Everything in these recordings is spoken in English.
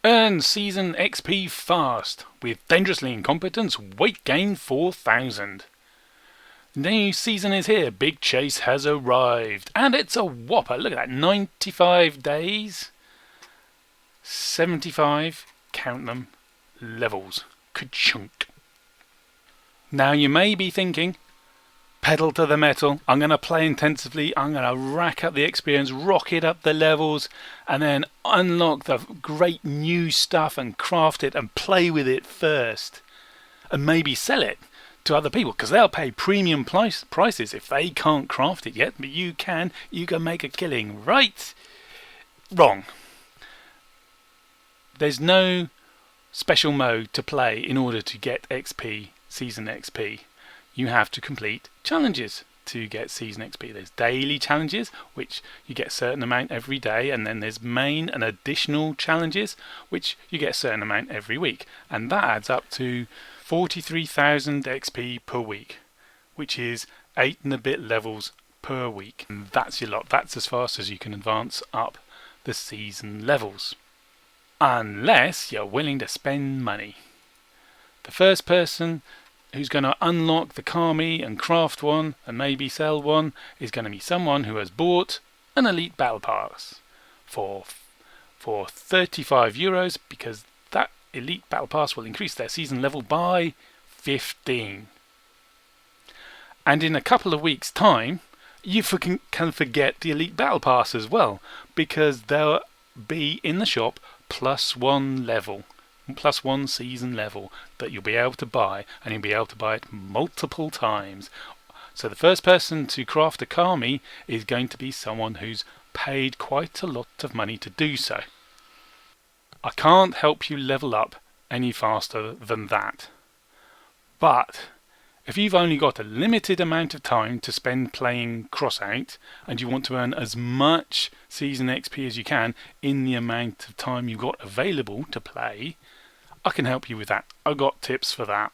Earn Season XP fast with Dangerously Incompetent's Weight Gain 4000. New season is here, Big Chase has arrived, and it's a whopper. Look at that, 95 days, 75, count them, levels. Ka-chunk. Now you may be thinking, pedal to the metal, I'm going to play intensively, I'm going to rack up the experience, rocket up the levels, and then unlock the great new stuff and craft it and play with it first. And maybe sell it to other people, because they'll pay premium prices if they can't craft it yet, but you can make a killing, right? Wrong. There's no special mode to play in order to get XP, Season XP. You have to complete challenges to get Season XP. There's daily challenges, which you get a certain amount every day, and then there's main and additional challenges, which you get a certain amount every week. And that adds up to 43,000 XP per week, which is 8 and a bit levels per week. And that's your lot. That's as fast as you can advance up the season levels. Unless you're willing to spend money. The first person who's going to unlock the Kami and craft one and maybe sell one is going to be someone who has bought an Elite Battle Pass for €35, because that Elite Battle Pass will increase their season level by 15. And in a couple of weeks' time, you can forget the Elite Battle Pass as well, because they'll be in the shop +1 level. +1 season level that you'll be able to buy, and you'll be able to buy it multiple times. So the first person to craft a Kami is going to be someone who's paid quite a lot of money to do so. I can't help you level up any faster than that. But if you've only got a limited amount of time to spend playing Crossout, and you want to earn as much Season XP as you can in the amount of time you've got available to play, I can help you with that. I've got tips for that.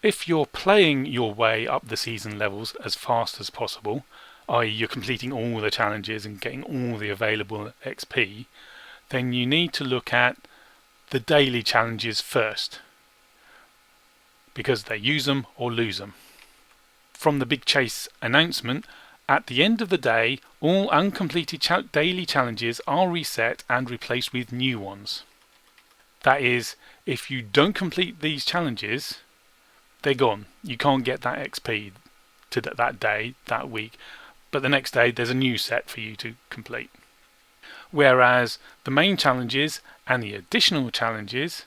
If you're playing your way up the season levels as fast as possible, i.e. you're completing all the challenges and getting all the available XP, then you need to look at the daily challenges first, because they use them or lose them. From the Big Chase announcement, at the end of the day, all uncompleted daily challenges are reset and replaced with new ones. That is, if you don't complete these challenges, they're gone. You can't get that XP to that day, that week, but the next day there's a new set for you to complete. Whereas the main challenges and the additional challenges,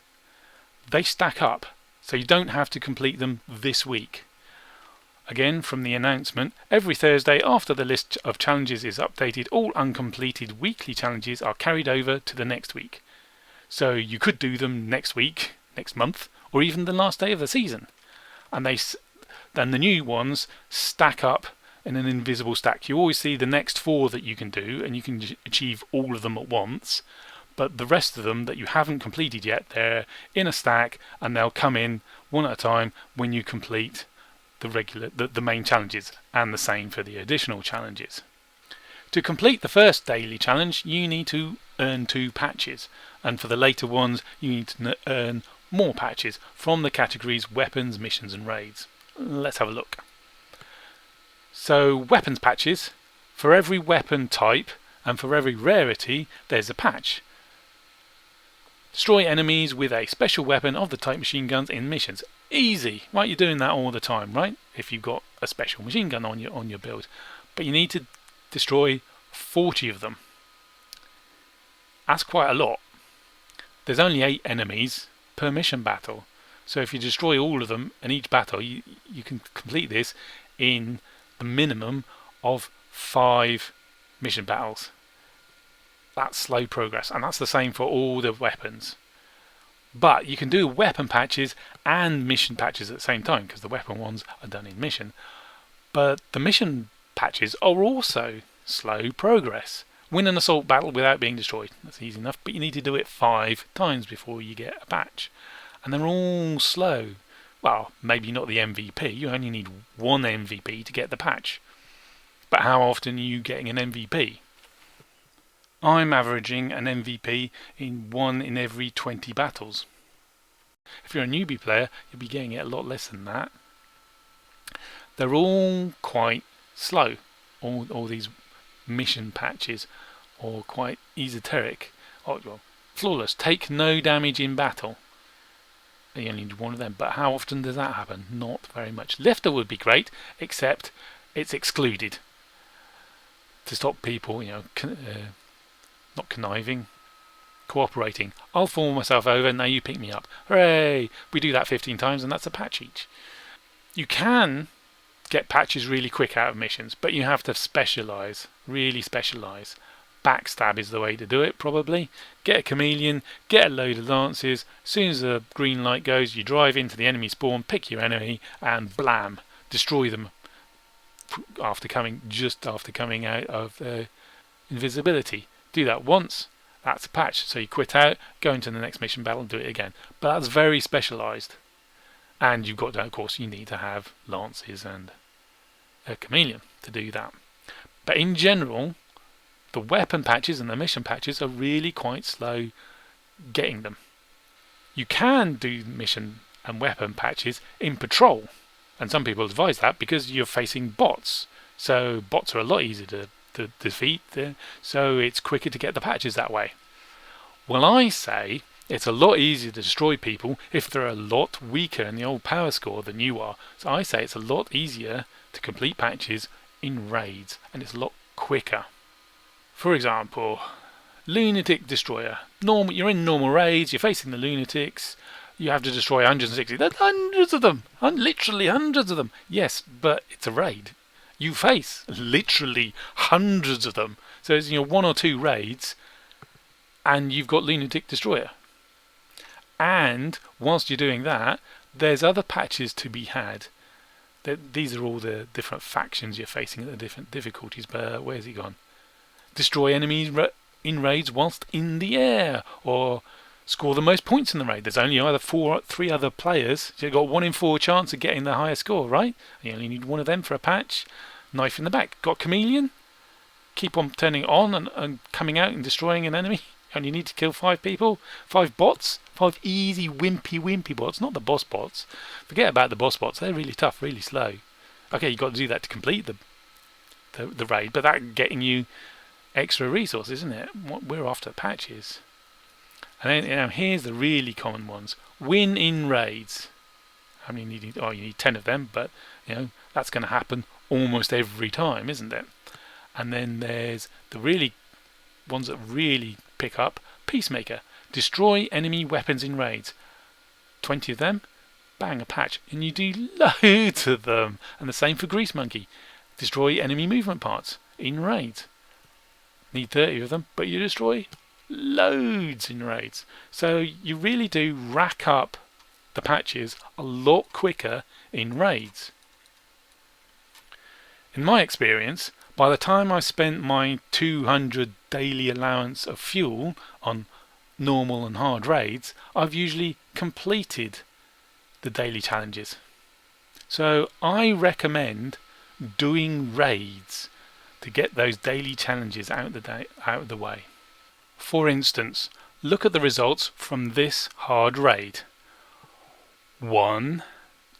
they stack up, so you don't have to complete them this week. Again, from the announcement, every Thursday after the list of challenges is updated, all uncompleted weekly challenges are carried over to the next week. So you could do them next week, next month, or even the last day of the season. And then the new ones stack up in an invisible stack. You always see the next 4 that you can do, and you can achieve all of them at once. But the rest of them that you haven't completed yet, they're in a stack, and they'll come in one at a time when you complete the main challenges, and the same for the additional challenges. To complete the first daily challenge, you need to earn 2 patches, and for the later ones, you need to earn more patches from the categories weapons, missions, and raids. Let's have a look. So, weapons patches, for every weapon type and for every rarity, there's a patch. Destroy enemies with a special weapon of the type machine guns in missions. Easy, right? You're doing that all the time, right? If you've got a special machine gun on your build, but you need to destroy 40 of them. That's quite a lot. There's only 8 enemies per mission battle, so if you destroy all of them in each battle, you can complete this in the minimum of 5 mission battles. That's slow progress, and that's the same for all the weapons. But you can do weapon patches and mission patches at the same time, because the weapon ones are done in mission. But the mission patches are also slow progress. Win an assault battle without being destroyed. That's easy enough, but you need to do it 5 times before you get a patch. And they're all slow. Well, maybe not the MVP. You only need 1 MVP to get the patch. But how often are you getting an MVP? I'm averaging an MVP in 1 in every 20 battles. If you're a newbie player, you'll be getting it a lot less than that. They're all quite slow, all these mission patches, or quite esoteric. Oh, well, flawless, take no damage in battle. You only need one of them, but how often does that happen? Not very much. Lifter would be great, except it's excluded to stop people, not conniving, cooperating. I'll fall myself over, now you pick me up. Hooray! We do that 15 times and that's a patch each. You can get patches really quick out of missions, but you have to specialise, really specialise. Backstab is the way to do it, probably. Get a chameleon, get a load of lances. As soon as the green light goes, you drive into the enemy spawn, pick your enemy, and blam, destroy them just after coming out of invisibility. Do that once, that's a patch. So you quit out, go into the next mission battle, and do it again. But that's very specialised. And you've got to, of course, you need to have lances and a chameleon to do that. But in general, the weapon patches and the mission patches are really quite slow getting them. You can do mission and weapon patches in patrol, and some people advise that because you're facing bots. So bots are a lot easier to defeat, so it's quicker to get the patches that way. Well, I say it's a lot easier to destroy people if they're a lot weaker in the old power score than you are. So I say it's a lot easier to complete patches in raids, and it's a lot quicker. For example, Lunatic Destroyer. You're in normal raids, you're facing the lunatics, you have to destroy 160. That's hundreds of them! Literally hundreds of them! Yes, but it's a raid. You face literally hundreds of them. So it's 1 or 2 raids, and you've got Lunatic Destroyer. And whilst you're doing that, there's other patches to be had. These are all the different factions you're facing at the different difficulties, but where's he gone? Destroy enemies in raids whilst in the air, or score the most points in the raid. There's only either 3 other players, so you've got 1 in 4 chance of getting the higher score, right? You only need 1 of them for a patch. Knife in the back. Got chameleon? Keep on turning it on and coming out and destroying an enemy. You only need to kill 5 people. 5 bots. 5 easy wimpy bots, not the boss bots. Forget about the boss bots. They're really tough, really slow. Okay, you've got to do that to complete the raid, but that's getting you extra resources, isn't it? We're after patches. And then here's the really common ones. Win in raids. How many you need? Oh, you need 10 of them, but that's going to happen almost every time, isn't it? And then there's the really ones that really pick up. Peacemaker. Destroy enemy weapons in raids. 20 of them, bang, a patch. And you do loads of them. And the same for Grease Monkey. Destroy enemy movement parts in raids. Need 30 of them, but you destroy loads in raids. So you really do rack up the patches a lot quicker in raids. In my experience, by the time I spent my 200 daily allowance of fuel on normal and hard raids, I've usually completed the daily challenges. So I recommend doing raids to get those daily challenges out of the way. For instance, look at the results from this hard raid. 1,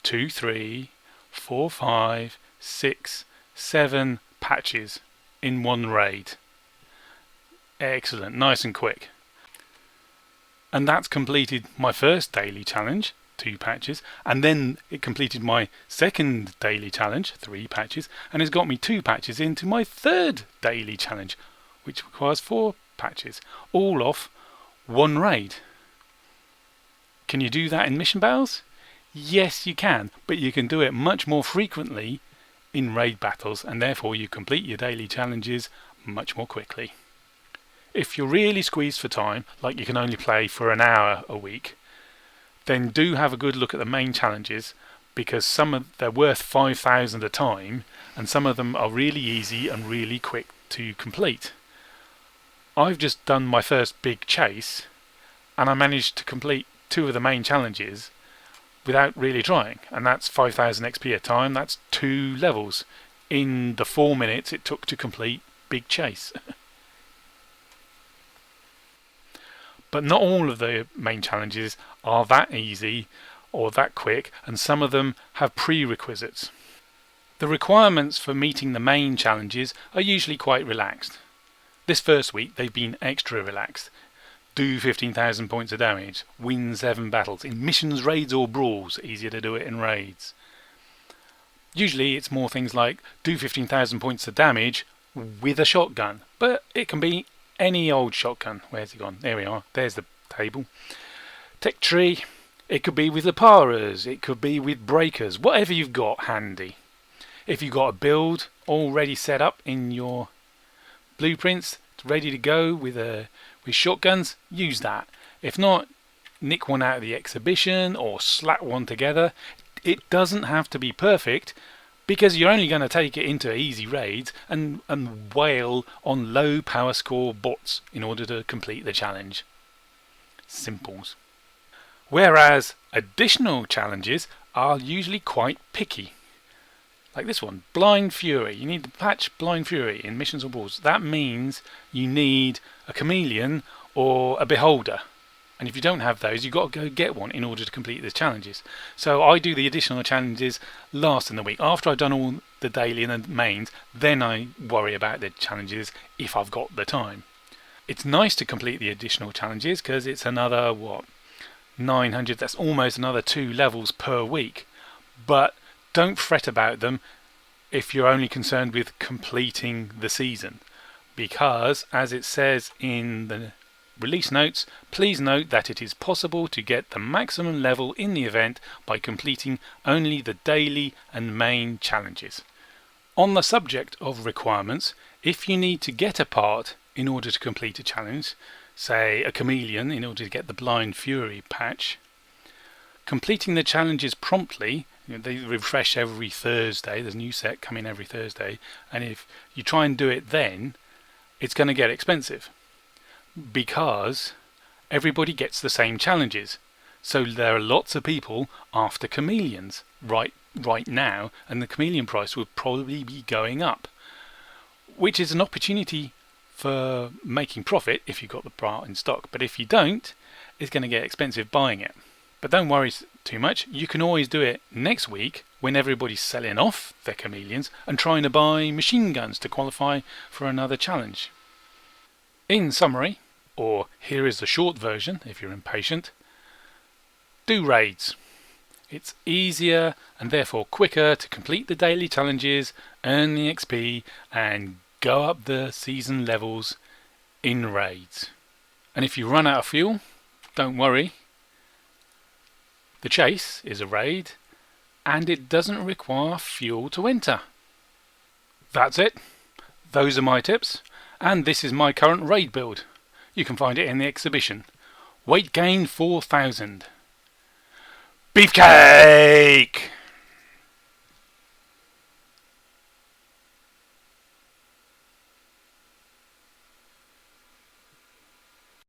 2, 3, 4, 5, 6, 7 patches in one raid. Excellent, nice and quick. And that's completed my first daily challenge, 2 patches, and then it completed my second daily challenge, 3 patches, and it's got me 2 patches into my third daily challenge, which requires 4 patches, all off one raid. Can you do that in mission battles? Yes, you can, but you can do it much more frequently in raid battles, and therefore you complete your daily challenges much more quickly. If you're really squeezed for time, like you can only play for an hour a week, then do have a good look at the main challenges, because they're worth 5,000 a time, and some of them are really easy and really quick to complete. I've just done my first big chase, and I managed to complete 2 of the main challenges without really trying, and that's 5,000 XP a time. That's 2 levels in the 4 minutes it took to complete Big Chase. But not all of the main challenges are that easy or that quick, and some of them have prerequisites. The requirements for meeting the main challenges are usually quite relaxed. This first week they've been extra relaxed. Do 15,000 points of damage, win 7 battles in missions, raids or brawls. Easier to do it in raids. Usually it's more things like do 15,000 points of damage with a shotgun, but it can be any old shotgun. Where's it gone? There we are. There's the table. Tech tree. It could be with Laparas. It could be with breakers. Whatever you've got handy. If you've got a build already set up in your blueprints, ready to go with shotguns, use that. If not, nick one out of the exhibition or slap one together. It doesn't have to be perfect, because you're only going to take it into easy raids and wail on low power score bots in order to complete the challenge. Simples. Whereas additional challenges are usually quite picky. Like this one, Blind Fury. You need to patch Blind Fury in missions or brawls. That means you need a chameleon or a beholder. And if you don't have those, you've got to go get one in order to complete the challenges. So I do the additional challenges last in the week. After I've done all the daily and the mains, then I worry about the challenges if I've got the time. It's nice to complete the additional challenges because it's another, 900, that's almost another 2 levels per week. But don't fret about them if you're only concerned with completing the season. Because, as it says in the release notes, please note that it is possible to get the maximum level in the event by completing only the daily and main challenges. On the subject of requirements, if you need to get a part in order to complete a challenge, say a chameleon in order to get the Blind Fury patch, completing the challenges promptly, they refresh every Thursday, there's a new set coming every Thursday, and if you try and do it then, it's going to get expensive. Because everybody gets the same challenges. So there are lots of people after chameleons right now, and the chameleon price will probably be going up, which is an opportunity for making profit if you've got the part in stock. But if you don't, it's going to get expensive buying it. But don't worry too much. You can always do it next week when everybody's selling off their chameleons and trying to buy machine guns to qualify for another challenge. In summary, or here is the short version if you're impatient, do raids. It's easier and therefore quicker to complete the daily challenges, earn the XP and go up the season levels in raids. And if you run out of fuel, don't worry. The chase is a raid and it doesn't require fuel to enter. That's it. Those are my tips, and this is my current raid build. You can find it in the exhibition. Weight gain 4,000. Beefcake!